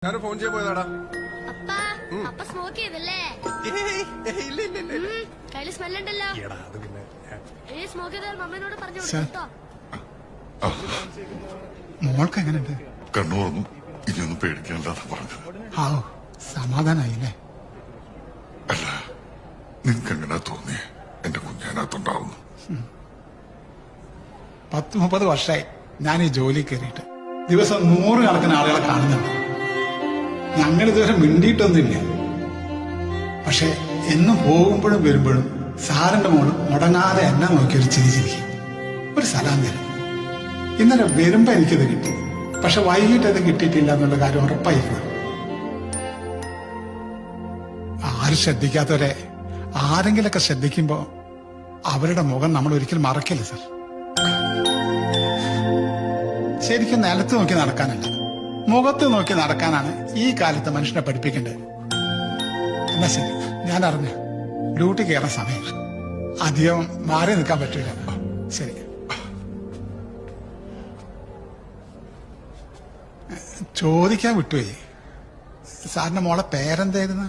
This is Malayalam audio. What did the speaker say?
ഞാൻ ഫോൺ ചെയ്യാൻ പോയതാടാ. അപ്പ സ്മോക്ക് ചെയ്തല്ലേ? കയ്യില് സ്മെല്ലുണ്ടല്ലോ. സ്മോക്ക് ചെയ്താൽ മമ്മനോട് പറഞ്ഞു കൊടുത്തോ. മോൾക്ക് എങ്ങനെയുണ്ട്? കണ്ണുറന്നു. ഇനിയൊന്നും പേടിക്കാനില്ലാതെ പറഞ്ഞത്. ആ സമാധാനായില്ലേ? അല്ല, നിനക്ക് എങ്ങനെ തോന്നി എന്റെ കുഞ്ഞിനകത്തുണ്ടാവുന്നു? 10-30 വർഷമായി ഞാൻ ഈ ജോലി കയറിയിട്ട്. ദിവസം 100 കണക്കിന് ആളുകളെ കാണുന്നുണ്ട്. ഞങ്ങൾ ഇതുവരെ മിണ്ടിയിട്ടൊന്നുമില്ല. പക്ഷെ എന്നും പോകുമ്പോഴും വരുമ്പോഴും സാറിന്റെ മോള് മുടങ്ങാതെ എന്നെ നോക്കിയൊരു ചിരിച്ചിരിക്കും, ഒരു സലാം തരും. ഇന്നലെ വരുമ്പോ എനിക്കത് കിട്ടി, പക്ഷെ വൈകിട്ട് അത് കിട്ടിയിട്ടില്ല എന്നുള്ള കാര്യം ഉറപ്പായിരിക്കും. ആരും ശ്രദ്ധിക്കാത്തവരെ ആരെങ്കിലൊക്കെ ശ്രദ്ധിക്കുമ്പോ അവരുടെ മുഖം നമ്മൾ ഒരിക്കലും മറക്കില്ല സാർ. ശരിക്കും നിലത്ത് നോക്കി നടക്കാനല്ല, മുഖത്ത് നോക്കി നടക്കാനാണ് ഈ കാലത്ത് മനുഷ്യനെ പഠിപ്പിക്കേണ്ടത്. എന്നാ ശരി, ഞാൻ അറിഞ്ഞു ഡ്യൂട്ടി കയറാൻ സമയം. അധികം മാറി നിൽക്കാൻ പറ്റില്ല. ശരി. ചോദിക്കാൻ വിട്ടുപോയി, സാറിന്റെ മോളെ പേരെന്തായിരുന്നു?